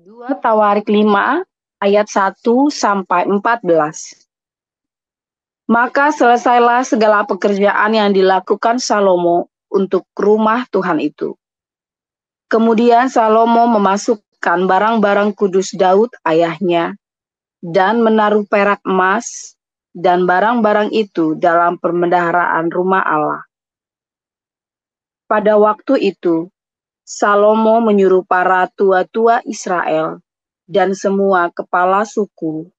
2 Tawarik 5 ayat 1-14. Maka selesailah segala pekerjaan yang dilakukan Salomo untuk rumah Tuhan itu. Kemudian Salomo memasukkan barang-barang kudus Daud ayahnya dan menaruh perak emas dan barang-barang itu dalam perbendaharaan rumah Allah. Pada waktu itu, Salomo menyuruh para tua-tua Israel dan semua kepala suku,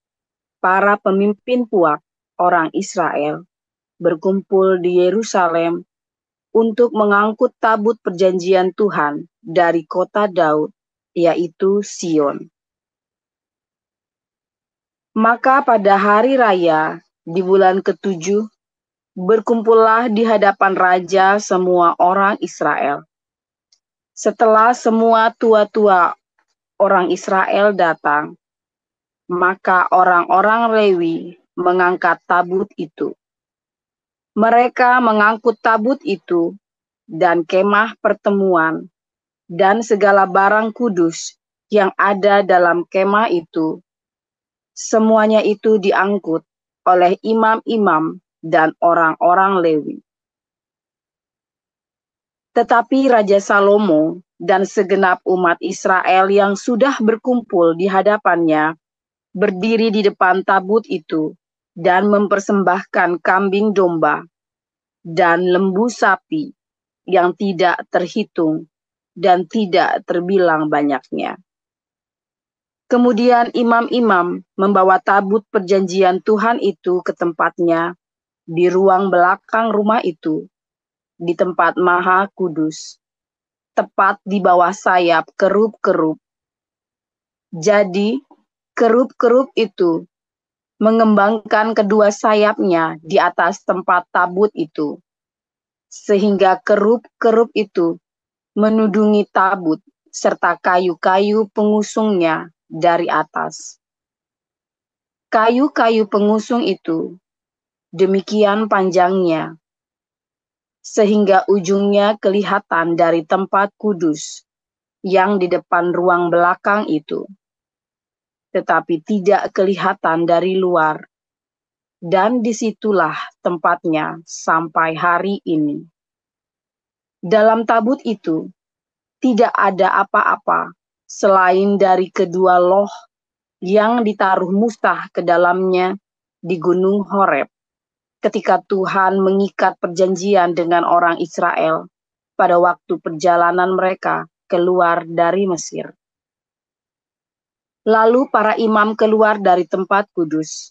para pemimpin puak orang Israel, berkumpul di Yerusalem untuk mengangkut tabut perjanjian Tuhan dari kota Daud, yaitu Sion. Maka pada hari raya di bulan ke-7, berkumpullah di hadapan raja semua orang Israel. Setelah semua tua-tua orang Israel datang, maka orang-orang Lewi mengangkat tabut itu. Mereka mengangkut tabut itu dan kemah pertemuan dan segala barang kudus yang ada dalam kemah itu. Semuanya itu diangkut oleh imam-imam dan orang-orang Lewi. Tetapi Raja Salomo dan segenap umat Israel yang sudah berkumpul di hadapannya berdiri di depan tabut itu dan mempersembahkan kambing domba dan lembu sapi yang tidak terhitung dan tidak terbilang banyaknya. Kemudian imam-imam membawa tabut perjanjian Tuhan itu ke tempatnya di ruang belakang rumah itu, di tempat maha kudus, tepat di bawah sayap kerub-kerub. Jadi, kerub-kerub itu mengembangkan kedua sayapnya di atas tempat tabut itu, sehingga kerub-kerub itu menudungi tabut serta kayu-kayu pengusungnya dari atas. Kayu-kayu pengusung itu demikian panjangnya, sehingga ujungnya kelihatan dari tempat kudus yang di depan ruang belakang itu, tetapi tidak kelihatan dari luar, dan disitulah tempatnya sampai hari ini. Dalam tabut itu tidak ada apa-apa selain dari kedua loh yang ditaruh Musa ke dalamnya di Gunung Horeb, ketika Tuhan mengikat perjanjian dengan orang Israel pada waktu perjalanan mereka keluar dari Mesir. Lalu para imam keluar dari tempat kudus.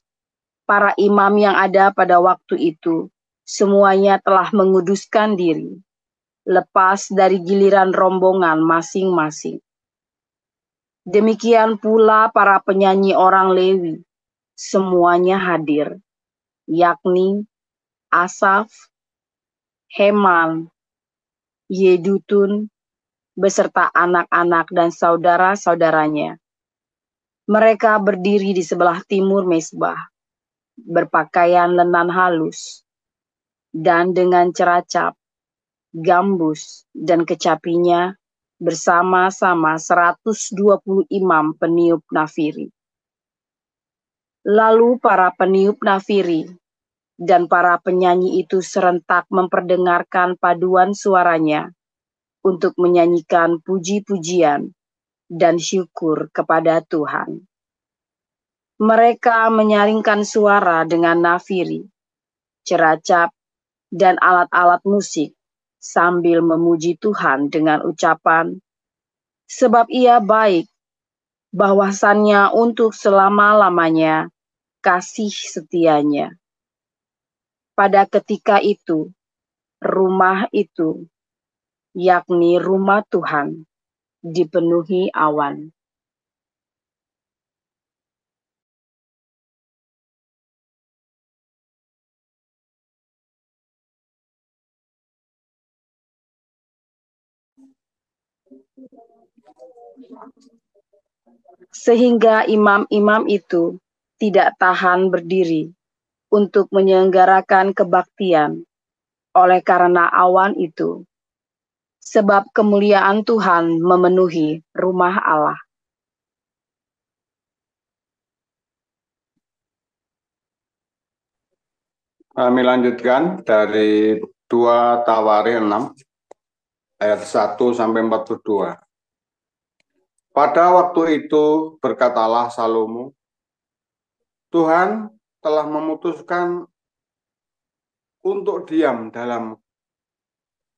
Para imam yang ada pada waktu itu semuanya telah menguduskan diri, lepas dari giliran rombongan masing-masing. Demikian pula para penyanyi orang Lewi, semuanya hadir, yakni Asaf, Heman, Yedutun, beserta anak-anak dan saudara-saudaranya. Mereka berdiri di sebelah timur mezbah, berpakaian lenan halus, dan dengan ceracap, gambus, dan kecapinya bersama-sama 120 imam peniup nafiri. Lalu para peniup nafiri dan para penyanyi itu serentak memperdengarkan paduan suaranya untuk menyanyikan puji-pujian dan syukur kepada Tuhan. Mereka menyaringkan suara dengan nafiri, ceracap, dan alat-alat musik sambil memuji Tuhan dengan ucapan, sebab Ia baik, bahwasannya untuk selama-lamanya kasih setianya. Pada ketika itu, rumah itu, yakni rumah Tuhan, dipenuhi awan. Sehingga imam-imam itu tidak tahan berdiri untuk menyelenggarakan kebaktian oleh karena awan itu, sebab kemuliaan Tuhan memenuhi rumah Allah. Kami lanjutkan dari 2 Tawarikh 6 ayat 1 sampai 42. Pada waktu itu berkatalah Salomo, Tuhan telah memutuskan untuk diam dalam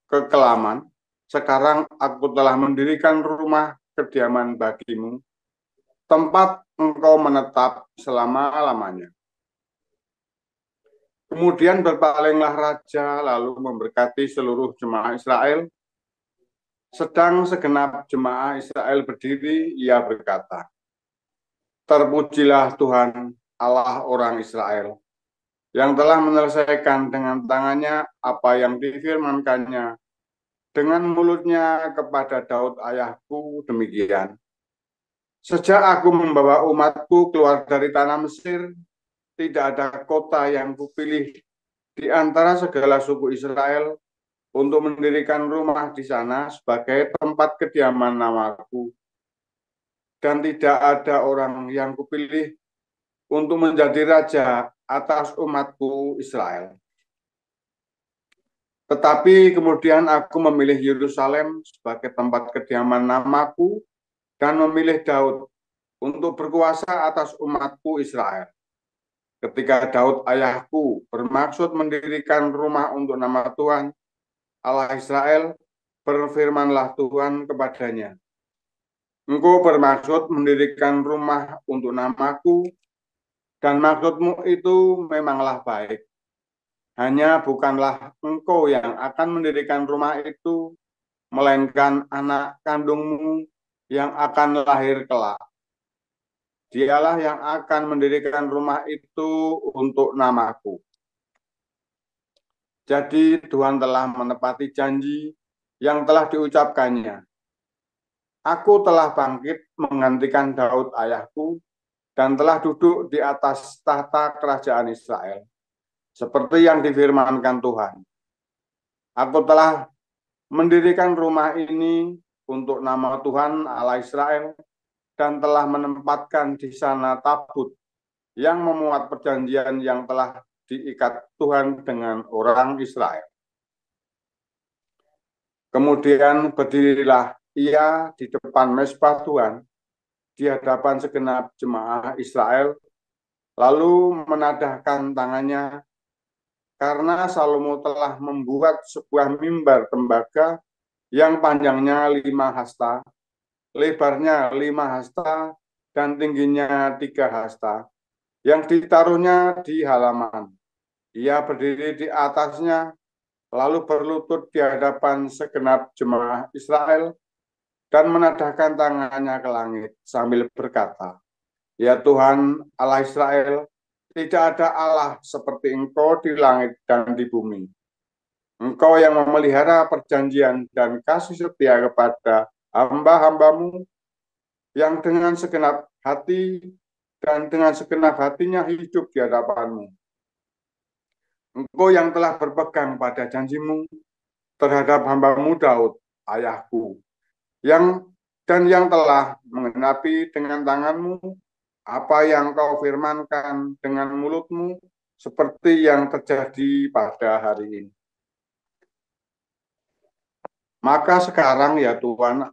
kekelaman. Sekarang aku telah mendirikan rumah kediaman bagimu, tempat engkau menetap selama-lamanya. Kemudian berpalinglah raja lalu memberkati seluruh jemaah Israel. Sedang segenap jemaah Israel berdiri, ia berkata, Terpujilah Tuhan Allah orang Israel, yang telah menyelesaikan dengan tangannya apa yang difirmankannya dengan mulutnya kepada Daud ayahku demikian. Sejak aku membawa umatku keluar dari tanah Mesir, tidak ada kota yang kupilih di antara segala suku Israel untuk mendirikan rumah di sana sebagai tempat kediaman namaku. Dan tidak ada orang yang kupilih untuk menjadi raja atas umatku Israel. Tetapi kemudian aku memilih Yerusalem sebagai tempat kediaman namaku dan memilih Daud untuk berkuasa atas umatku Israel. Ketika Daud ayahku bermaksud mendirikan rumah untuk nama Tuhan Allah Israel, berfirmanlah Tuhan kepadanya, Engkau bermaksud mendirikan rumah untuk namaku, dan maksudmu itu memanglah baik. Hanya bukanlah engkau yang akan mendirikan rumah itu, melainkan anak kandungmu yang akan lahir kelak. Dialah yang akan mendirikan rumah itu untuk namaku. Jadi Tuhan telah menepati janji yang telah diucapkannya. Aku telah bangkit menggantikan Daud ayahku dan telah duduk di atas tahta kerajaan Israel, seperti yang difirmankan Tuhan. Aku telah mendirikan rumah ini untuk nama Tuhan Allah Israel dan telah menempatkan di sana tabut yang memuat perjanjian yang telah diikat Tuhan dengan orang Israel. Kemudian berdirilah ia di depan mezbah Tuhan di hadapan segenap jemaah Israel, lalu menadahkan tangannya karena Salomo telah membuat sebuah mimbar tembaga yang panjangnya 5 hasta, lebarnya 5 hasta, dan tingginya 3 hasta, yang ditaruhnya di halaman. Ia berdiri di atasnya, lalu berlutut di hadapan segenap jemaah Israel, dan menadahkan tangannya ke langit sambil berkata, Ya Tuhan Allah Israel, tidak ada Allah seperti Engkau di langit dan di bumi. Engkau yang memelihara perjanjian dan kasih setia kepada hamba-hambamu yang dengan segenap hati dan dengan segenap hatinya hidup di hadapanmu. Engkau yang telah berpegang pada janjimu terhadap hambamu Daud, ayahku, yang telah menggenapi dengan tanganmu apa yang kau firmankan dengan mulutmu, seperti yang terjadi pada hari ini. Maka sekarang ya Tuhan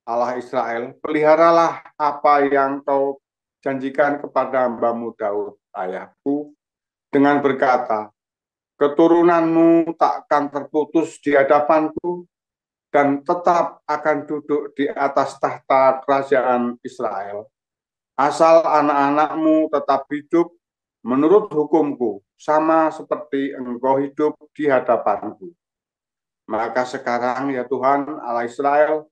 Allah Israel, peliharalah apa yang kau janjikan kepada hambamu Daud, ayahku, dengan berkata, keturunanmu takkan terputus di hadapanku, dan tetap akan duduk di atas tahta kerajaan Israel. Asal anak-anakmu tetap hidup menurut hukumku, sama seperti engkau hidup di hadapanku. Maka sekarang ya Tuhan Allah Israel,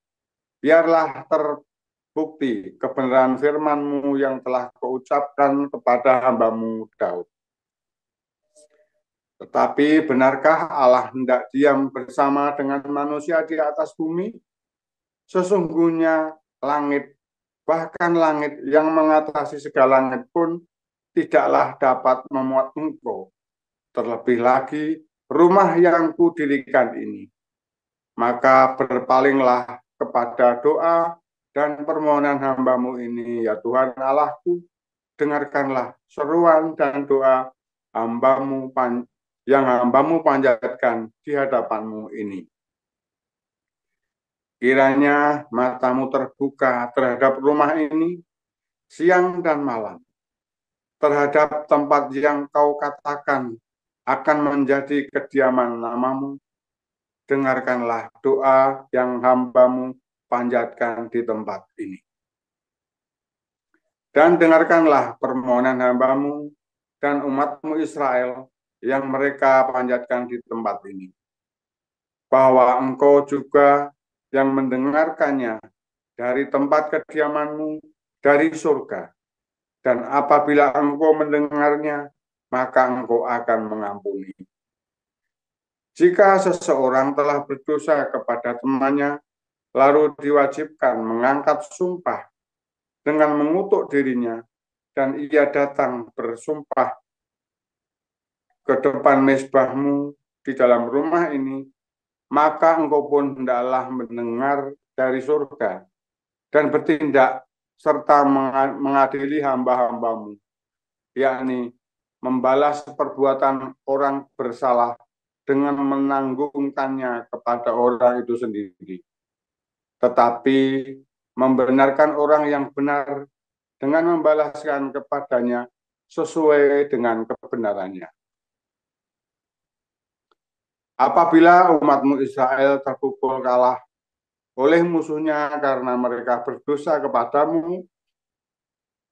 biarlah terbukti kebenaran firman-Mu yang telah kau ucapkan kepada hambamu Daud. Tetapi benarkah Allah hendak diam bersama dengan manusia di atas bumi? Sesungguhnya langit, bahkan langit yang mengatasi segala langit pun tidaklah dapat memuat engkau. Terlebih lagi rumah yang kudirikan ini. Maka berpalinglah kepada doa dan permohonan hambamu ini, ya Tuhan Allahku, dengarkanlah seruan dan doa hambamu yang hamba-Mu panjatkan di hadapan-Mu ini. Kiranya mata-Mu terbuka terhadap rumah ini siang dan malam, terhadap tempat yang Kau katakan akan menjadi kediaman nama-Mu. Dengarkanlah doa yang hamba-Mu panjatkan di tempat ini. Dan dengarkanlah permohonan hamba-Mu dan umat-Mu Israel yang mereka panjatkan di tempat ini. Bahwa Engkau juga yang mendengarkannya dari tempat kediaman-Mu dari surga. Dan apabila Engkau mendengarnya, maka Engkau akan mengampuni. Jika seseorang telah berdosa kepada temannya, lalu diwajibkan mengangkat sumpah dengan mengutuk dirinya, dan ia datang bersumpah ke depan mezbah-Mu di dalam rumah ini, maka Engkau pun hendaklah mendengar dari surga dan bertindak serta mengadili hamba-hamba-Mu, yakni membalas perbuatan orang bersalah dengan menanggungkannya kepada orang itu sendiri, tetapi membenarkan orang yang benar dengan membalaskan kepadanya sesuai dengan kebenarannya. Apabila umat-Mu Israel terpukul kalah oleh musuhnya karena mereka berdosa kepadamu,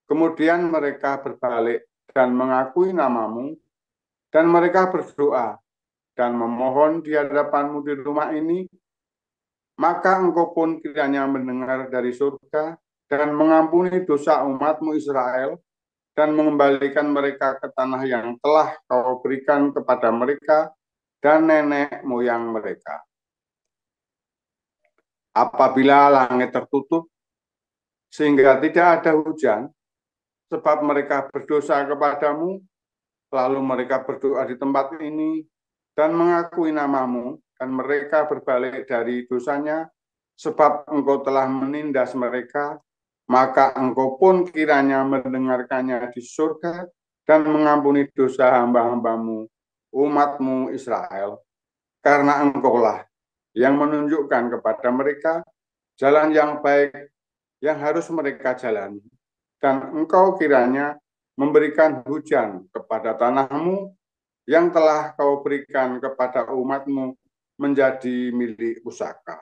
kemudian mereka berbalik dan mengakui nama-Mu, dan mereka berdoa dan memohon di hadapan-Mu di rumah ini, maka Engkau pun kiranya mendengar dari surga dan mengampuni dosa umat-Mu Israel dan mengembalikan mereka ke tanah yang telah Kau berikan kepada mereka dan nenek moyang mereka. Apabila langit tertutup sehingga tidak ada hujan, sebab mereka berdosa kepadamu, lalu mereka berdoa di tempat ini dan mengakui nama-Mu, dan mereka berbalik dari dosanya, sebab Engkau telah menindas mereka, maka Engkau pun kiranya mendengarkannya di surga dan mengampuni dosa hamba-hamba-Mu, umat-Mu Israel, karena Engkaulah yang menunjukkan kepada mereka jalan yang baik yang harus mereka jalani, dan Engkau kiranya memberikan hujan kepada tanah-Mu yang telah Kau berikan kepada umat-Mu menjadi milik pusaka.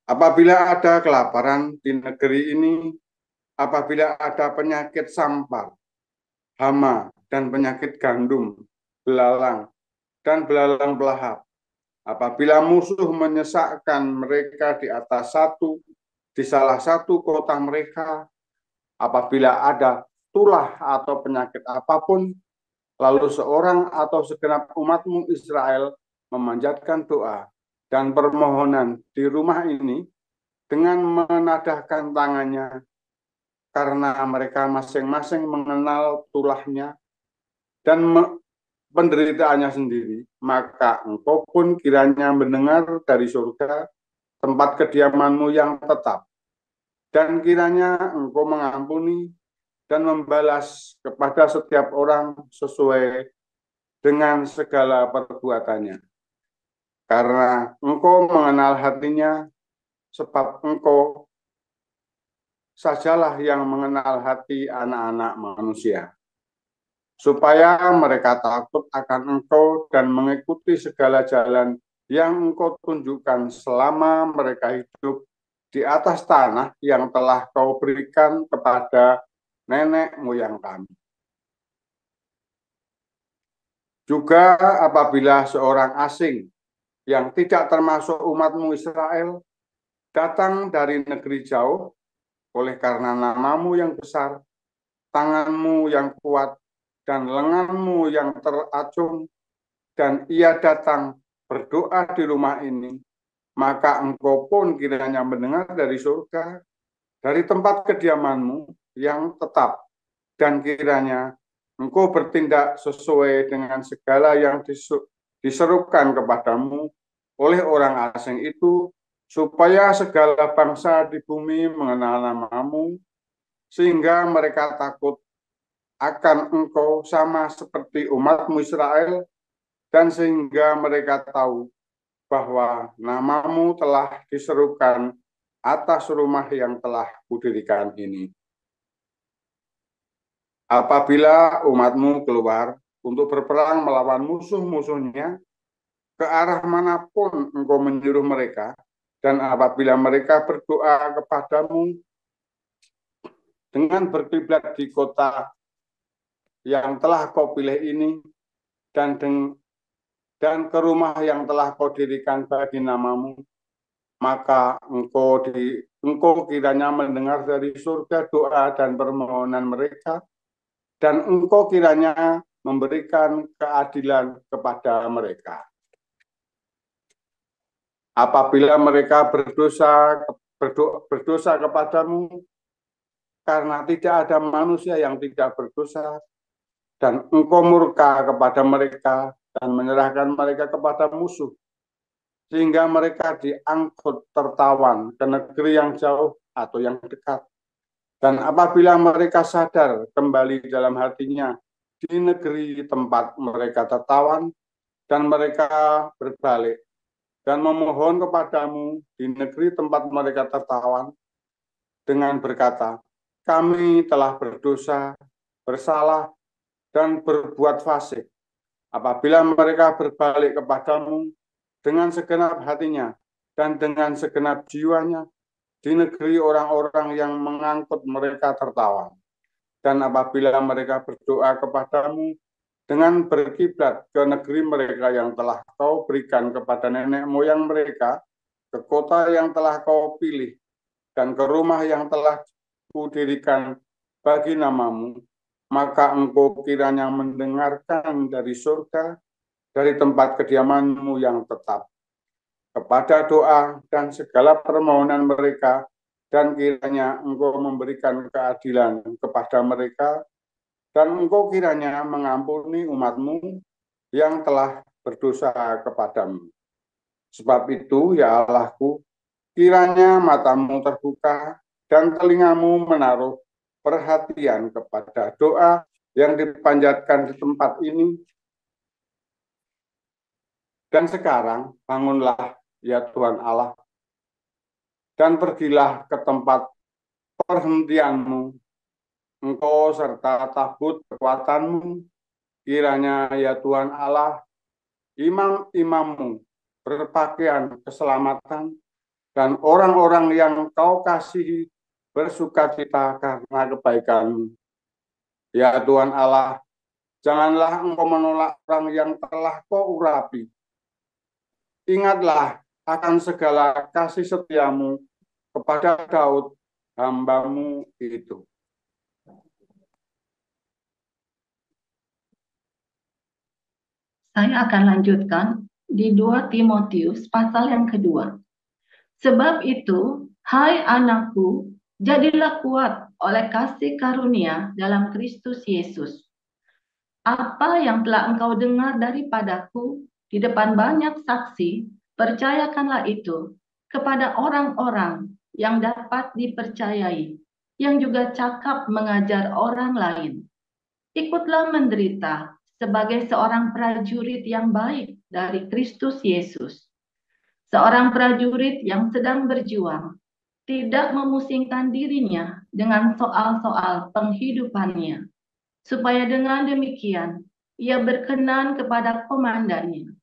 Apabila ada kelaparan di negeri ini, apabila ada penyakit sampar, hama, dan penyakit gandum, belalang, dan belalang belahap, apabila musuh menyesakkan mereka di salah satu kota mereka, apabila ada tulah atau penyakit apapun, lalu seorang atau segenap umat-Mu Israel memanjatkan doa dan permohonan di rumah ini dengan menadahkan tangannya, karena mereka masing-masing mengenal tulahnya dan penderitaannya sendiri, maka Engkau pun kiranya mendengar dari surga tempat kediaman-Mu yang tetap, dan kiranya Engkau mengampuni dan membalas kepada setiap orang sesuai dengan segala perbuatannya. Karena Engkau mengenal hatinya, sebab Engkau sajalah yang mengenal hati anak-anak manusia, supaya mereka takut akan Engkau dan mengikuti segala jalan yang Engkau tunjukkan selama mereka hidup di atas tanah yang telah Kau berikan kepada nenek moyang kami. Juga apabila seorang asing yang tidak termasuk umat-Mu Israel datang dari negeri jauh, oleh karena nama-Mu yang besar, tangan-Mu yang kuat, dan lengan-Mu yang teracung, dan ia datang berdoa di rumah ini, maka Engkau pun kiranya mendengar dari surga, dari tempat kediaman-Mu yang tetap, dan kiranya Engkau bertindak sesuai dengan segala yang diserukan kepadamu oleh orang asing itu, supaya segala bangsa di bumi mengenal nama-Mu, sehingga mereka takut akan Engkau sama seperti umat-Mu Israel, dan sehingga mereka tahu bahwa nama-Mu telah diserukan atas rumah yang telah kudirikan ini. Apabila umat-Mu keluar untuk berperang melawan musuh-musuhnya, ke arah manapun Engkau menyuruh mereka, dan apabila mereka berdoa kepadamu dengan berkiblat di kota yang telah Kau pilih ini, dan ke rumah yang telah Kau dirikan bagi nama-Mu, maka Engkau kiranya mendengar dari surga doa dan permohonan mereka, dan Engkau kiranya memberikan keadilan kepada mereka. Apabila mereka berdosa kepadamu, karena tidak ada manusia yang tidak berdosa, dan Engkau murka kepada mereka dan menyerahkan mereka kepada musuh, sehingga mereka diangkut tertawan ke negeri yang jauh atau yang dekat. Dan apabila mereka sadar kembali dalam hatinya di negeri tempat mereka tertawan, dan mereka berbalik dan memohon kepadamu di negeri tempat mereka tertawan dengan berkata, kami telah berdosa, bersalah, dan berbuat fasik. Apabila mereka berbalik kepadamu dengan segenap hatinya dan dengan segenap jiwanya di negeri orang-orang yang mengangkut mereka tertawan, dan apabila mereka berdoa kepadamu dengan berkiblat ke negeri mereka yang telah Kau berikan kepada nenek moyang mereka, ke kota yang telah Kau pilih, dan ke rumah yang telah Kudirikan bagi nama-Mu, maka Engkau kiranya mendengarkan dari surga, dari tempat kediaman-Mu yang tetap, kepada doa dan segala permohonan mereka, dan kiranya Engkau memberikan keadilan kepada mereka, dan Engkau kiranya mengampuni umat-Mu yang telah berdosa kepadamu. Sebab itu, ya Allahku, kiranya matamu terbuka dan telingamu menaruh perhatian kepada doa yang dipanjatkan di tempat ini. Dan sekarang bangunlah, ya Tuhan Allah, dan pergilah ke tempat perhentianmu, Engkau serta tabut kekuatanmu, kiranya ya Tuhan Allah, imam-imammu berpakaian keselamatan, dan orang-orang yang Kau kasihi bersukacita karena kebaikan-Mu. Ya Tuhan Allah, janganlah Engkau menolak orang yang telah Kau urapi. Ingatlah akan segala kasih setia-Mu kepada Daud, hamba-Mu itu. Saya akan lanjutkan di 2 Timotius pasal yang kedua. Sebab itu, hai anakku, jadilah kuat oleh kasih karunia dalam Kristus Yesus. Apa yang telah engkau dengar daripadaku di depan banyak saksi, percayakanlah itu kepada orang-orang yang dapat dipercayai, yang juga cakap mengajar orang lain. Ikutlah menderita sebagai seorang prajurit yang baik dari Kristus Yesus. Seorang prajurit yang sedang berjuang, tidak memusingkan dirinya dengan soal-soal penghidupannya, supaya dengan demikian ia berkenan kepada komandannya.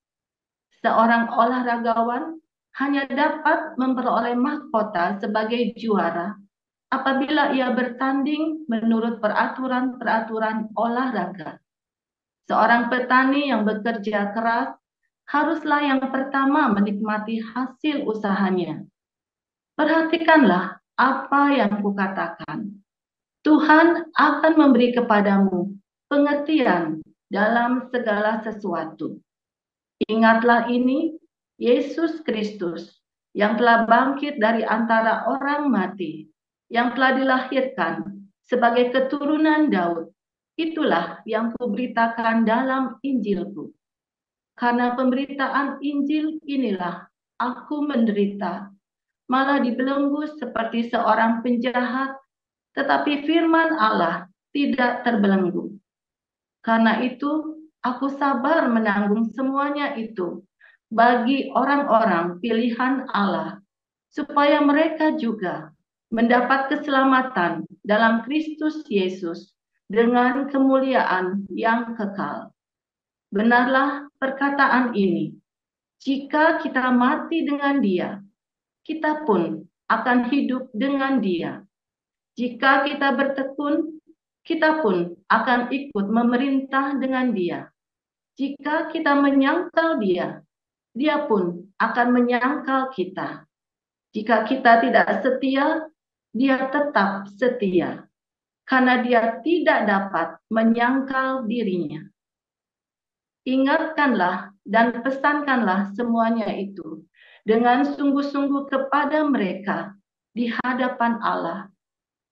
Seorang olahragawan hanya dapat memperoleh mahkota sebagai juara apabila ia bertanding menurut peraturan-peraturan olahraga. Seorang petani yang bekerja keras haruslah yang pertama menikmati hasil usahanya. Perhatikanlah apa yang kukatakan. Tuhan akan memberi kepadamu pengertian dalam segala sesuatu. Ingatlah ini, Yesus Kristus yang telah bangkit dari antara orang mati, yang telah dilahirkan sebagai keturunan Daud, itulah yang kuberitakan dalam Injilku. Karena pemberitaan Injil inilah aku menderita, malah dibelenggu seperti seorang penjahat, tetapi firman Allah tidak terbelenggu. Karena itu, aku sabar menanggung semuanya itu bagi orang-orang pilihan Allah, supaya mereka juga mendapat keselamatan dalam Kristus Yesus dengan kemuliaan yang kekal. Benarlah perkataan ini, jika kita mati dengan Dia, kita pun akan hidup dengan Dia. Jika kita bertekun, kita pun akan ikut memerintah dengan Dia. Jika kita menyangkal Dia, Dia pun akan menyangkal kita. Jika kita tidak setia, Dia tetap setia, karena Dia tidak dapat menyangkal dirinya. Ingatkanlah dan pesankanlah semuanya itu dengan sungguh-sungguh kepada mereka di hadapan Allah,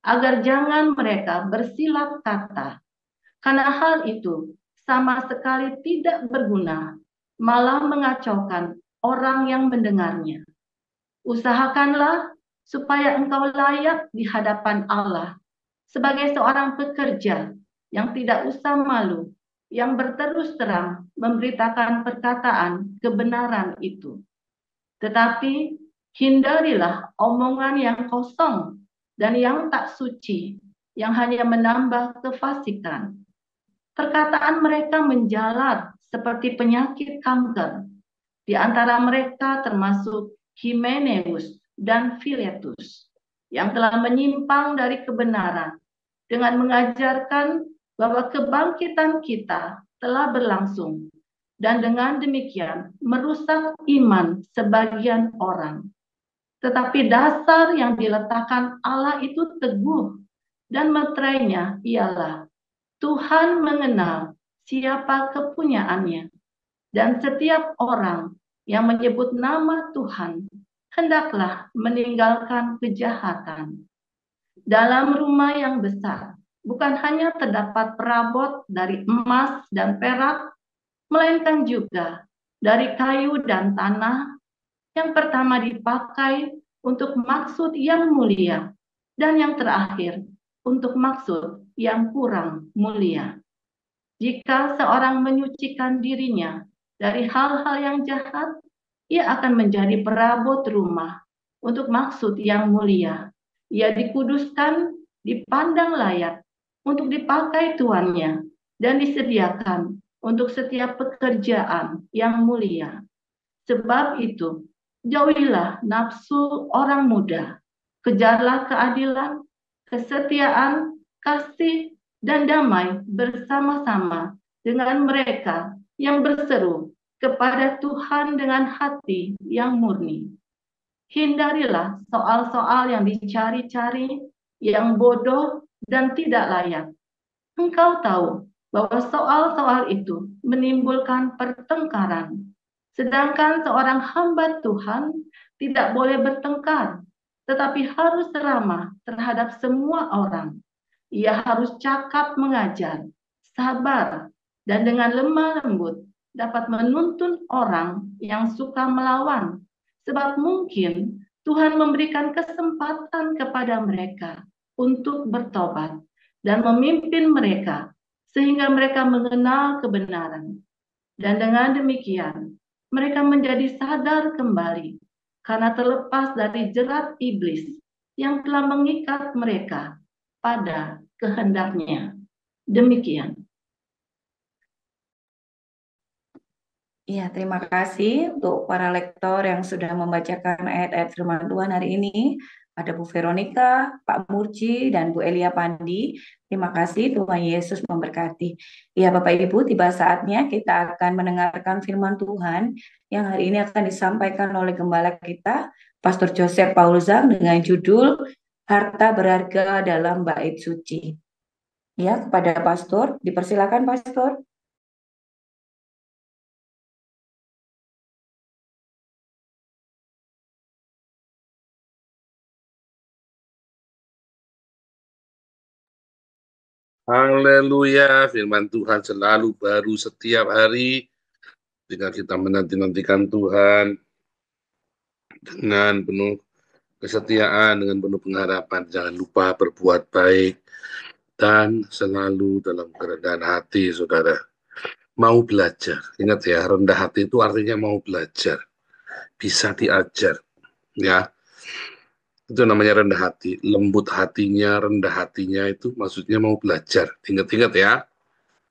agar jangan mereka bersilap kata, karena hal itu sama sekali tidak berguna, malah mengacaukan orang yang mendengarnya. Usahakanlah supaya engkau layak di hadapan Allah sebagai seorang pekerja yang tidak usah malu, yang berterus terang memberitakan perkataan kebenaran itu. Tetapi hindarilah omongan yang kosong dan yang tak suci, yang hanya menambah kefasikan. Perkataan mereka menjalar seperti penyakit kanker. Di antara mereka termasuk Himeneus dan Filetus, yang telah menyimpang dari kebenaran dengan mengajarkan bahwa kebangkitan kita telah berlangsung, dan dengan demikian merusak iman sebagian orang. Tetapi dasar yang diletakkan Allah itu teguh, dan meterainya ialah Tuhan mengenal siapa kepunyaannya, dan setiap orang yang menyebut nama Tuhan hendaklah meninggalkan kejahatan. Dalam rumah yang besar bukan hanya terdapat perabot dari emas dan perak, melainkan juga dari kayu dan tanah, yang pertama dipakai untuk maksud yang mulia, dan yang terakhir untuk maksud yang kurang mulia. Jika seorang menyucikan dirinya dari hal-hal yang jahat, ia akan menjadi perabot rumah untuk maksud yang mulia. Ia dikuduskan, dipandang layak untuk dipakai tuannya, dan disediakan untuk setiap pekerjaan yang mulia. Sebab itu, jauhilah nafsu orang muda, kejarlah keadilan, kesetiaan, kasih, dan damai bersama-sama dengan mereka yang berseru kepada Tuhan dengan hati yang murni. Hindarilah soal-soal yang dicari-cari, yang bodoh dan tidak layak. Engkau tahu bahwa soal-soal itu menimbulkan pertengkaran. Sedangkan seorang hamba Tuhan tidak boleh bertengkar, tetapi harus ramah terhadap semua orang. Ia harus cakap mengajar, sabar, dan dengan lemah lembut dapat menuntun orang yang suka melawan. Sebab mungkin Tuhan memberikan kesempatan kepada mereka untuk bertobat dan memimpin mereka sehingga mereka mengenal kebenaran. Dan dengan demikian, mereka menjadi sadar kembali karena terlepas dari jerat iblis yang telah mengikat mereka pada kehendaknya. Demikian. Ya, terima kasih untuk para lektor yang sudah membacakan ayat-ayat firman Tuhan hari ini. Ada Bu Veronica, Pak Murji, dan Bu Elia Pandi. Terima kasih, Tuhan Yesus memberkati. Ya, Bapak Ibu, tiba saatnya kita akan mendengarkan firman Tuhan yang hari ini akan disampaikan oleh Gembala kita, Pastor Joseph Paulzang, dengan judul Harta Berharga dalam Bait Suci. Ya, kepada Pastor, dipersilakan Pastor. Haleluya, firman Tuhan selalu baru setiap hari. Jika kita menanti-nantikan Tuhan dengan penuh kesetiaan, dengan penuh pengharapan, jangan lupa berbuat baik. dan selalu dalam kerendahan hati, saudara. Mau belajar. Ingat ya, rendah hati itu artinya mau belajar. Bisa diajar. Ya, itu namanya rendah hati. Lembut hatinya, rendah hatinya itu maksudnya mau belajar. Ingat-ingat ya.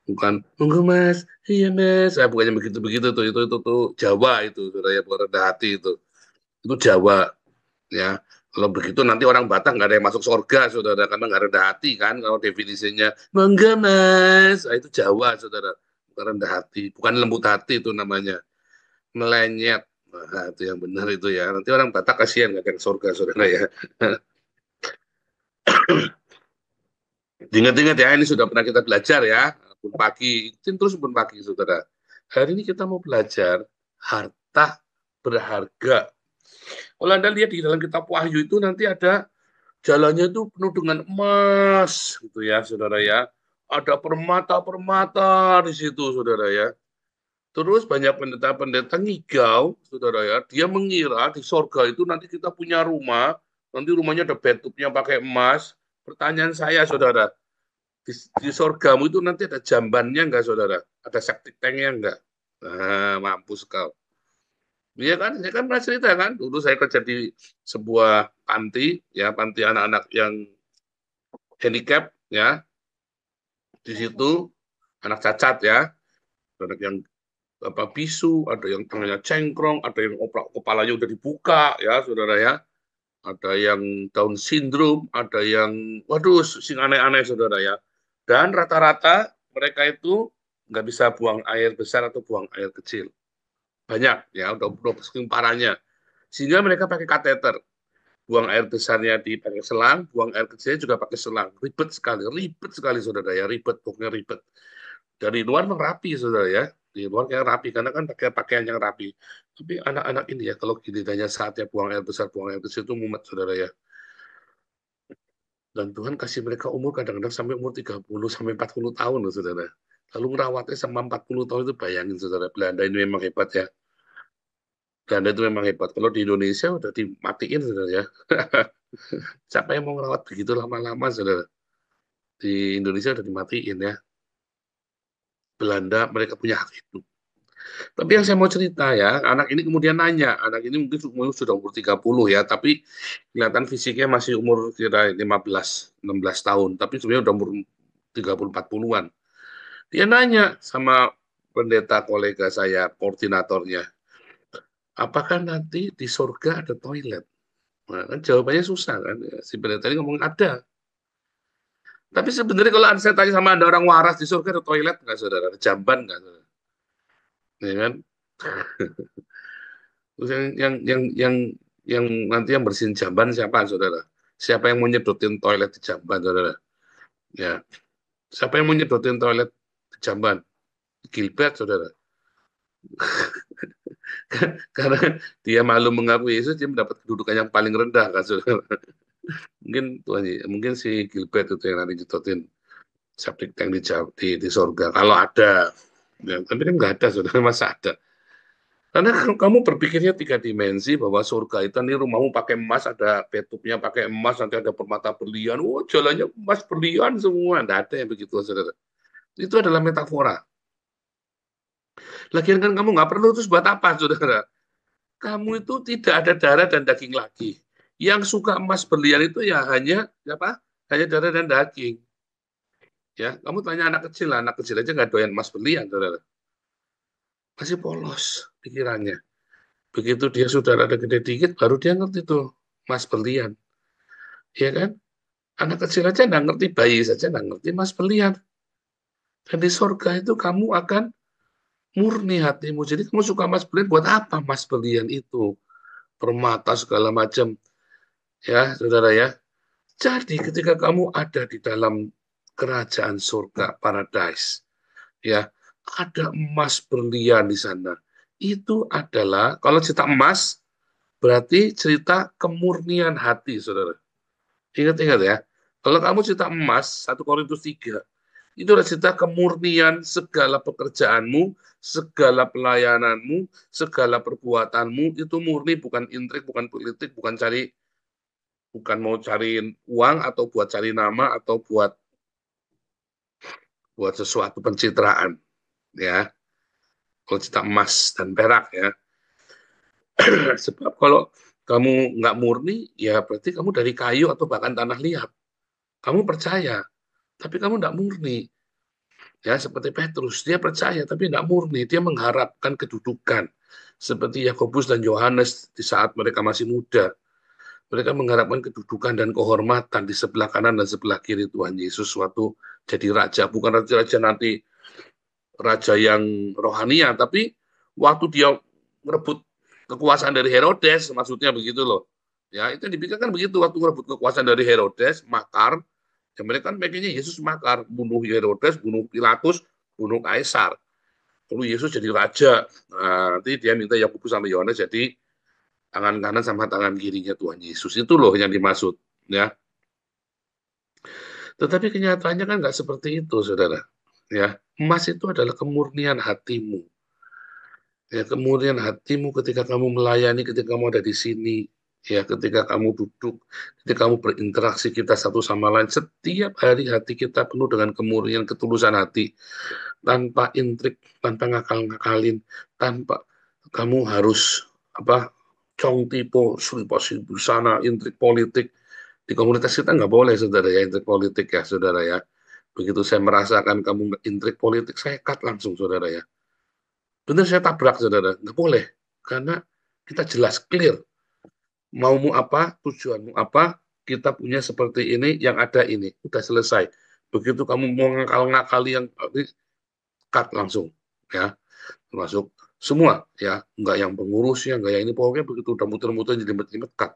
Bukan, monggo mas, iya mas. Bukannya begitu-begitu tuh. Itu tuh Jawa itu, saudara ya, bukan rendah hati itu. Itu Jawa. Ya, kalau begitu nanti orang Batak nggak ada yang masuk surga, saudara, karena nggak rendah hati kan, kalau definisinya mangga mas, itu Jawa, saudara, bukan rendah hati, bukan lembut hati itu namanya, melenyet. Nah, itu yang benar itu ya, nanti orang Batak kasihan nggak ada yang surga, saudara ya. Ingat-ingat ya, ini sudah pernah kita belajar ya, pun pagi, ikutin terus pun pagi, saudara. Hari ini kita mau belajar harta berharga. Kalau Anda lihat di dalam kitab Wahyu itu nanti ada jalannya itu penuh dengan emas, gitu ya, saudara ya. Ada permata-permata di situ, saudara ya. Terus banyak pendeta-pendeta ngigau, saudara ya. Dia mengira di sorga itu nanti kita punya rumah, nanti rumahnya ada bathtubnya pakai emas. Pertanyaan saya, saudara, di sorgamu itu nanti ada jambannya enggak, saudara? Ada septic tanknya enggak? Nah, mampus kau. Iya kan, saya kan pernah cerita kan, dulu saya kerja di sebuah panti, ya panti anak-anak yang handicap, ya di situ anak cacat ya, anak yang apa bisu, ada yang tangannya cengkrong, ada yang opak kepalanya udah dibuka, ya saudara ya, ada yang Down syndrome, ada yang waduh sing aneh-aneh saudara ya, dan rata-rata mereka itu nggak bisa buang air besar atau buang air kecil, banyak ya, udah saking parahnya, sehingga mereka pakai kateter. Buang air besarnya dipakai selang, buang air kecilnya juga pakai selang. Ribet sekali saudara ya, ribet, pokoknya ribet. Dari luar memang rapi saudara ya, di luar kayak rapi karena kan pakai pakaian yang rapi. Tapi anak-anak ini ya kalau gilirannya saatnya buang air besar, buang air kecil itu mumet saudara ya. Dan Tuhan kasih mereka umur kadang-kadang sampai umur 30 sampai 40 tahun loh saudara. Lalu merawatnya sama 40 tahun itu bayangin saudara, Belanda ini memang hebat ya. Belanda itu memang hebat. Kalau di Indonesia udah dimatiin saudara ya. Siapa yang mau merawat begitu lama-lama, saudara? Di Indonesia udah dimatiin ya. Belanda, mereka punya hak itu. Tapi yang saya mau cerita ya, anak ini kemudian nanya, anak ini mungkin sudah umur 30 ya, tapi kelihatan fisiknya masih umur kira 15, 16 tahun, tapi sebenarnya udah umur 30, 40-an. Dia nanya sama pendeta kolega saya, koordinatornya, apakah nanti di surga ada toilet? Nah, kan jawabannya susah kan, si pendeta ini ngomong ada. Tapi sebenarnya kalau saya tanya sama ada orang waras di surga ada toilet nggak saudara? Ada jamban nggak saudara? Ya kan? Terus yang nanti yang bersihin jamban siapa saudara? Siapa yang mau nyedotin toilet di jamban saudara? Ya, siapa yang mau nyedotin toilet di jamban? Gilbert saudara. Karena dia malu mengaku Yesus, dia mendapat kedudukan yang paling rendah kan saudara. Mungkin Tuhan, mungkin si Gilbert itu yang nanti nyedotin septic tank di surga. Kalau ada, ya, tapi kan nggak ada saudara, masa ada? Karena kamu berpikirnya 3 dimensi bahwa surga itu nih rumahmu pakai emas, ada bathtubnya pakai emas, nanti ada permata berlian, jalannya emas berlian semua, nggak ada yang begitu saudara. Itu adalah metafora. Lagian kan kamu nggak perlu terus buat apa saudara? Kamu itu tidak ada darah dan daging lagi. Yang suka emas berlian itu ya hanya apa? Hanya darah dan daging. Ya, kamu tanya anak kecil lah, anak kecil aja nggak doyan emas berlian saudara. Masih polos pikirannya. Begitu dia sudah ada gede dikit, baru dia ngerti tuh mas berlian. Ya kan? Anak kecil aja nggak ngerti, bayi saja nggak ngerti mas berlian. Dan di surga itu kamu akan murni hatimu. Jadi kamu suka mas berlian, buat apa mas berlian itu? Permata segala macam. Ya, saudara ya. Jadi ketika kamu ada di dalam kerajaan surga, paradise, ya, ada emas berlian di sana. Itu adalah, kalau cerita emas, berarti cerita kemurnian hati, saudara. Ingat-ingat ya, kalau kamu cerita emas, 1 Korintus 3, itu adalah cerita kemurnian segala pekerjaanmu, segala pelayananmu, segala perbuatanmu, itu murni, bukan intrik, bukan politik, bukan mau cari uang, atau buat cari nama, atau buat buat sesuatu pencitraan, ya. Kalau cetak emas dan perak, ya. Sebab kalau kamu nggak murni, ya berarti kamu dari kayu atau bahkan tanah liat. Kamu percaya, tapi kamu nggak murni. Ya, seperti Petrus, dia percaya tapi nggak murni. Dia mengharapkan kedudukan. Seperti Yakobus dan Yohanes di saat mereka masih muda. Mereka mengharapkan kedudukan dan kehormatan di sebelah kanan dan sebelah kiri Tuhan Yesus suatu jadi raja. Bukan raja-raja nanti, raja yang rohania, tapi waktu dia merebut kekuasaan dari Herodes, maksudnya begitu loh. Ya, itu dipikirkan begitu waktu merebut kekuasaan dari Herodes, makar. Ya, mereka kan pengennya Yesus makar, bunuh Herodes, bunuh Pilatus, bunuh Kaisar. Lalu Yesus jadi raja. Nah, nanti dia minta Yakobus sama Yohanes jadi tangan kanan sama tangan kirinya Tuhan Yesus. Itu loh yang dimaksud. Ya. Tetapi kenyataannya kan nggak seperti itu, saudara. Ya, emas itu adalah kemurnian hatimu. Ya, kemurnian hatimu ketika kamu melayani, ketika kamu ada di sini, ya, ketika kamu duduk, ketika kamu berinteraksi kita satu sama lain, setiap hari hati kita penuh dengan kemurnian, ketulusan hati, tanpa intrik, tanpa ngakal-ngakalin, tanpa kamu harus apa cong tipe, selipo sana, intrik politik. Di komunitas kita nggak boleh, saudara ya, intrik politik ya, saudara ya. Begitu saya merasakan kamu intrik politik, saya cut langsung, saudara ya. Benar saya tabrak, saudara. Nggak boleh. Karena kita jelas, clear. Maumu apa, tujuanmu apa, kita punya seperti ini, yang ada ini. Udah selesai. Begitu kamu mau ngakal-ngakali yang cut langsung. Ya, termasuk semua. Ya, nggak yang pengurusnya, nggak yang ini. Pokoknya begitu udah muter-muter, jelimet-jelimet, cut.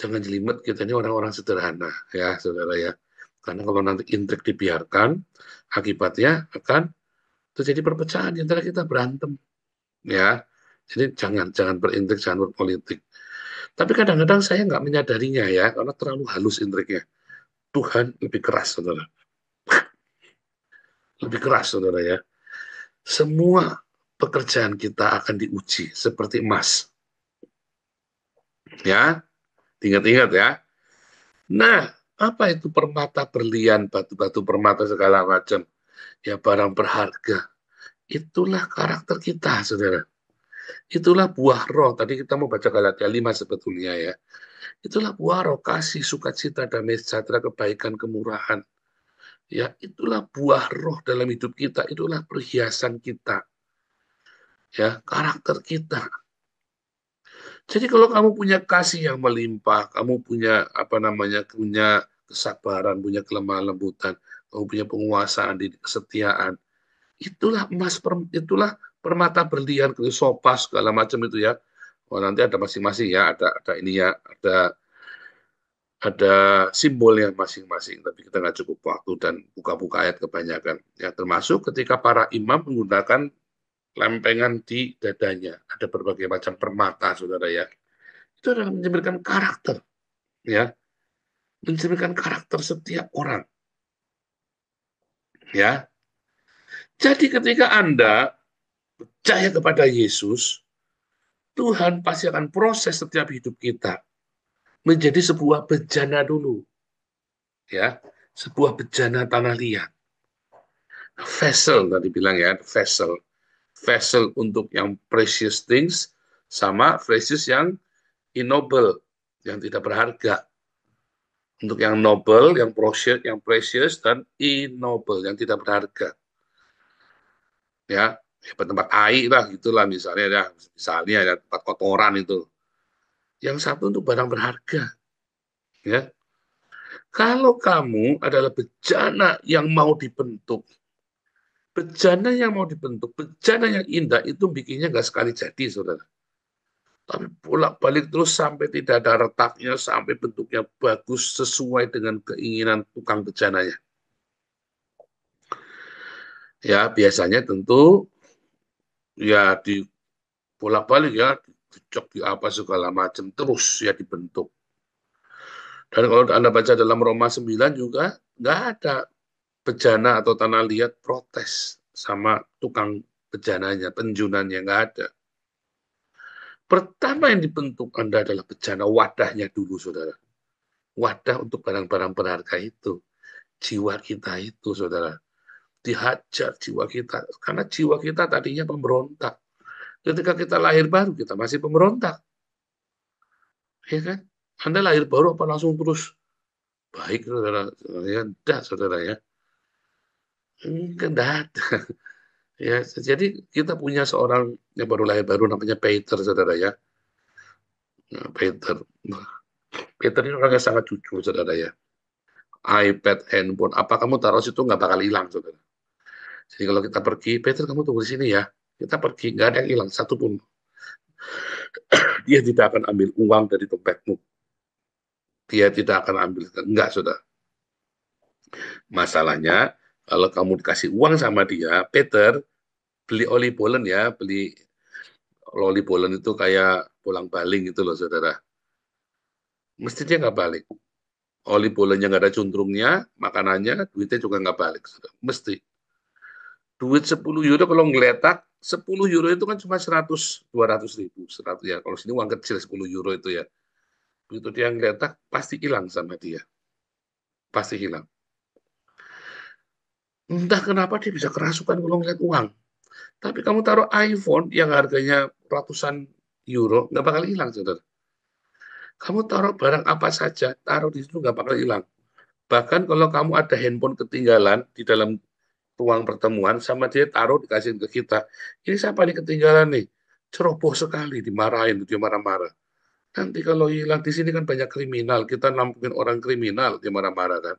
Jangan jelimet, kita ini orang-orang sederhana. Ya, saudara ya. Karena kalau nanti intrik dibiarkan, akibatnya akan terjadi perpecahan di antara kita, berantem. Ya, jadi jangan berintrik, jangan berpolitik. Tapi kadang-kadang saya nggak menyadarinya ya, karena terlalu halus intriknya. Tuhan lebih keras, saudara. Lebih keras, saudara ya. Semua pekerjaan kita akan diuji seperti emas. Ya, ingat-ingat ya. Nah, apa itu permata berlian, batu-batu permata segala macam? Ya, barang berharga. Itulah karakter kita, saudara. Itulah buah roh. Tadi kita mau baca Galatia 5 sebetulnya ya. Itulah buah roh, kasih, sukacita, damai sejahtera, kebaikan, kemurahan. Ya, itulah buah roh dalam hidup kita. Itulah perhiasan kita. Ya, karakter kita. Jadi kalau kamu punya kasih yang melimpah, kamu punya punya kesabaran, punya kelemah lembutan, kamu punya penguasaan, kesetiaan, itulah emas, itulah permata berlian, sopas segala macam itu ya. Oh, nanti ada masing-masing ya, ada ini ya, ada simbolnya masing-masing, tapi kita nggak cukup waktu dan buka-buka ayat kebanyakan. Ya, termasuk ketika para imam menggunakan lempengan di dadanya, ada berbagai macam permata, saudara ya. Itu adalah mencerminkan karakter, ya, mencerminkan karakter setiap orang, ya. Jadi ketika Anda percaya kepada Yesus, Tuhan pasti akan proses setiap hidup kita menjadi sebuah bejana dulu, ya, sebuah bejana tanah liat. Vessel tadi bilang ya, vessel untuk yang precious things sama precious yang ignoble, yang tidak berharga. Untuk yang noble, yang precious dan ignoble, yang tidak berharga. Ya, tempat air lah gitulah misalnya ya tempat kotoran itu. Yang satu untuk barang berharga. Ya. Kalau kamu adalah bejana yang mau dibentuk, bejana yang mau dibentuk, bejana yang indah itu bikinnya nggak sekali jadi, saudara. Tapi bolak-balik terus sampai tidak ada retaknya, sampai bentuknya bagus sesuai dengan keinginan tukang bejananya. Ya, biasanya tentu ya di bolak-balik ya, dicok di apa segala macam terus ya dibentuk. Dan kalau Anda baca dalam Roma 9 juga nggak ada bejana atau tanah liat protes sama tukang bejananya, penjunannya, nggak ada. Pertama yang dibentuk Anda adalah bejana, wadahnya dulu, saudara. Wadah untuk barang-barang berharga itu. Jiwa kita itu, saudara. dihajar jiwa kita. Karena jiwa kita tadinya pemberontak. Ketika kita lahir baru, kita masih pemberontak. Ya kan? Anda lahir baru apa langsung terus baik, saudara? Ya, enggak, saudara ya. Enggak ada. Ya, jadi kita punya seorang yang baru lahir baru namanya Peter, saudara ya. Nah, Peter ini orangnya sangat jujur, saudara ya. iPad, handphone, apa kamu taruh situ nggak bakal hilang, saudara. Jadi kalau kita pergi, Peter kamu tunggu di sini ya. Kita pergi, nggak ada yang hilang, satupun. Dia tidak akan ambil uang dari dompetmu. Dia tidak akan ambil, enggak, saudara. Masalahnya, kalau kamu dikasih uang sama dia, Peter, beli oli bolen ya, beli oli bolen itu kayak bolang-baling gitu loh, saudara. Mesti dia nggak balik. Oli bolennya nggak ada cuntrungnya, makanannya, duitnya juga nggak balik, saudara. Mesti. Duit 10 euro kalau ngeletak, 10 euro itu kan cuma 100, 200 ribu. 100, ya, kalau sini uang kecil 10 euro itu ya. Begitu dia ngeletak, pasti hilang sama dia. Pasti hilang. Entah kenapa dia bisa kerasukan kalau ngeliat uang. Tapi kamu taruh iPhone yang harganya ratusan euro, nggak bakal hilang, saudara. Kamu taruh barang apa saja, taruh di situ nggak bakal hilang. Bahkan kalau kamu ada handphone ketinggalan di dalam ruang pertemuan, sama dia taruh dikasih ke kita. Ini siapa nih ketinggalan nih? Ceroboh sekali, dimarahin, dia marah-marah. Nanti kalau hilang di sini kan banyak kriminal, kita nampungin orang kriminal, dia marah-marah kan.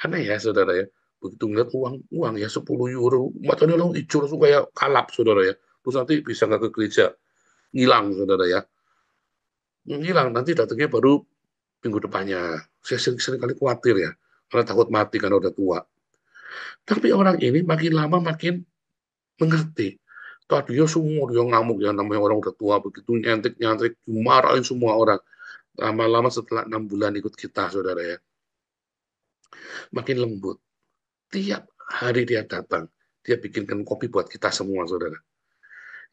Aneh ya, saudara ya. Begitu ngeliat uang ya 10 euro, matanya langsung hijau, langsung kayak kalap, saudara ya. Terus nanti bisa nggak ke gereja, ngilang, saudara ya. Ngilang, nanti datangnya baru minggu depannya. Saya sering kali khawatir ya, karena takut mati karena udah tua. Tapi orang ini makin lama makin mengerti. Tadinya semua dia ngamuk ya, namanya orang udah tua begitu nyantik-nyantik, dimarahin semua orang. Lama-lama setelah 6 bulan ikut kita, saudara ya, makin lembut. Tiap hari dia datang, dia bikinkan kopi buat kita semua, saudara.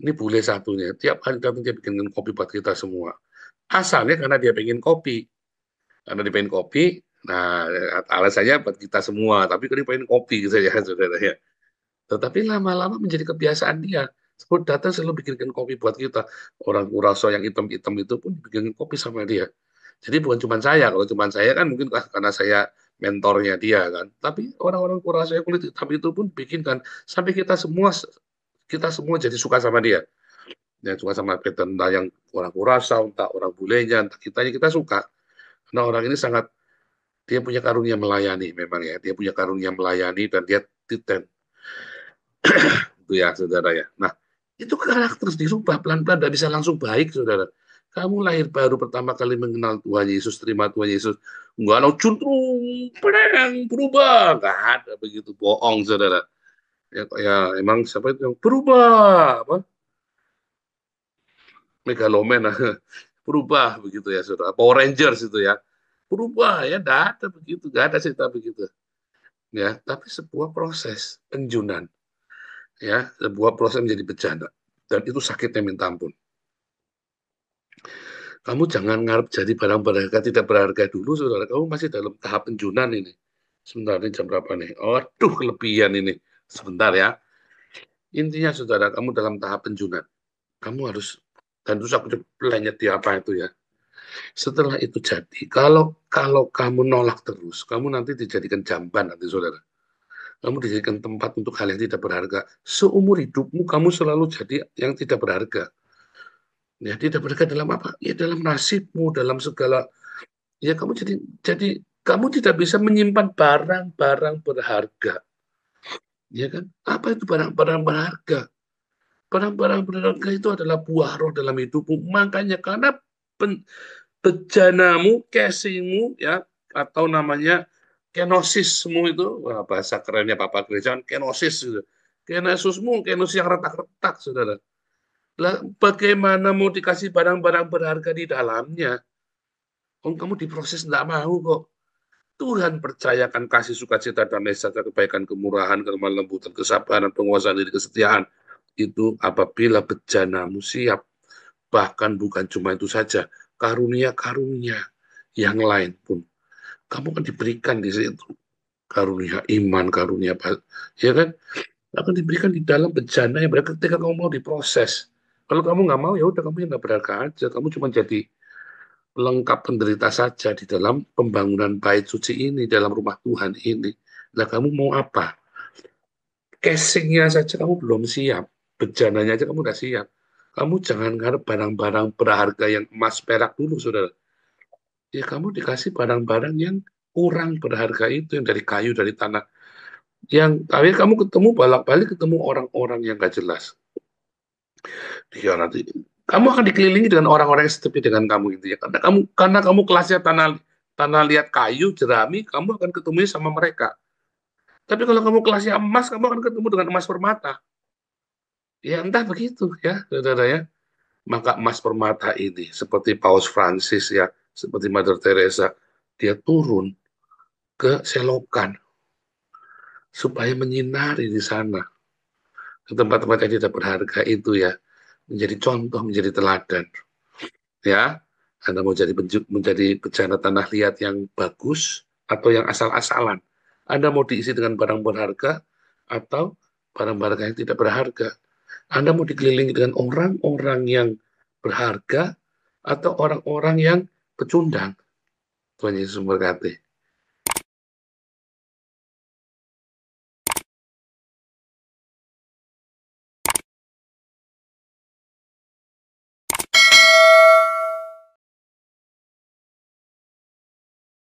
Ini bule satunya, tiap hari datang dia bikinkan kopi buat kita semua. Asalnya karena dia pengen kopi. Karena dia pengen kopi, nah alasannya buat kita semua, tapi dia pengen kopi saja, saudara ya. Tetapi lama-lama menjadi kebiasaan dia. Sebelum datang selalu bikinkan kopi buat kita. Orang Kuraso yang hitam-hitam itu pun bikin kopi sama dia. Jadi bukan cuma saya. Kalau cuma saya kan mungkin karena saya mentornya dia kan. Tapi orang-orang Kuraso yang kulit hitam itu pun bikinkan. Sampai kita semua jadi suka sama dia. Ya, suka sama Peter, entah yang orang Kuraso, entah orang bulenya, entah kita suka. Karena orang ini dia punya karunia melayani memang ya. Dia punya karunia melayani dan dia titen. Itu ya, saudara ya. Nah, itu karakter dirubah pelan-pelan, tidak bisa langsung baik, saudara. Kamu lahir baru pertama kali mengenal Tuhan Yesus, terima Tuhan Yesus, nggak ada cuntrung, perang, berubah, nggak ada begitu, bohong, saudara. Ya emang siapa itu yang berubah, apa? Megaloman, berubah begitu ya, saudara. Power Rangers itu ya, berubah ya, nggak ada begitu, nggak ada cerita begitu. Ya, tapi sebuah proses penjunan, ya, sebuah proses menjadi bejana, dan itu sakitnya minta ampun. Kamu jangan ngarep jadi barang berharga tidak berharga dulu, saudara. Kamu masih dalam tahap penjunan ini. Sebentar, ini jam berapa nih? Aduh, kelebihan ini. Sebentar ya. Intinya, saudara, kamu dalam tahap penjunan. Kamu harus, dan terus aku lenyet di apa itu ya. Setelah itu jadi, kalau kamu nolak terus, kamu nanti dijadikan jamban nanti, saudara. Kamu dijadikan tempat untuk hal yang tidak berharga. Seumur hidupmu, kamu selalu jadi yang tidak berharga. Ya, tidak berharga dalam apa? Ya, dalam nasibmu, dalam segala. Ya, jadi kamu tidak bisa menyimpan barang-barang berharga. Ya kan? Apa itu barang-barang berharga? Barang-barang berharga itu adalah buah roh dalam hidupmu. Makanya karena bejanamu, casingmu, ya, atau namanya kenosismu itu, wah, bahasa kerennya Papa Gereja, kenosis gitu. Kenosismu, kenosis yang retak-retak, saudara. Lah, bagaimana mau dikasih barang-barang berharga di dalamnya? Kamu diproses tidak mau kok. Tuhan percayakan kasih sukacita damai sejahtera kebaikan kemurahan kelemah lembutan kesabaran penguasaan diri kesetiaan itu apabila bejanamu siap. Bahkan bukan cuma itu saja, karunia-karunia yang lain pun kamu akan diberikan di situ. karunia iman, karunia ya kan, akan diberikan di dalam bejana yang berarti ketika kamu mau diproses. Kalau kamu nggak mau, ya udah kamu yang nggak berharga aja. Kamu cuma jadi pelengkap penderita saja di dalam pembangunan bait suci ini, dalam rumah Tuhan ini. Nah, kamu mau apa? Casingnya saja kamu belum siap, bejananya aja kamu udah siap. Kamu jangan ngarep barang-barang berharga yang emas perak dulu, saudara. Ya kamu dikasih barang-barang yang kurang berharga itu, yang dari kayu, dari tanah. Yang akhirnya kamu ketemu bolak-balik ketemu orang-orang yang gak jelas. Dia nanti kamu akan dikelilingi dengan orang-orang yang seperti dengan kamu gitu ya. Karena kamu kelasnya tanah tanah liat kayu, jerami, kamu akan ketemu sama mereka. Tapi kalau kamu kelasnya emas, kamu akan ketemu dengan emas permata. Ya entah begitu ya, saudara ya. Maka emas permata ini, seperti Paus Francis ya, seperti Mother Teresa, dia turun ke selokan supaya menyinari di sana ke tempat-tempat yang tidak berharga itu ya, menjadi contoh, menjadi teladan ya. Anda mau menjadi bejana tanah liat yang bagus atau yang asal-asalan? Anda mau diisi dengan barang berharga atau barang-barang yang tidak berharga? Anda mau dikelilingi dengan orang-orang yang berharga atau orang-orang yang pecundang? Tuhan Yesus memberkati.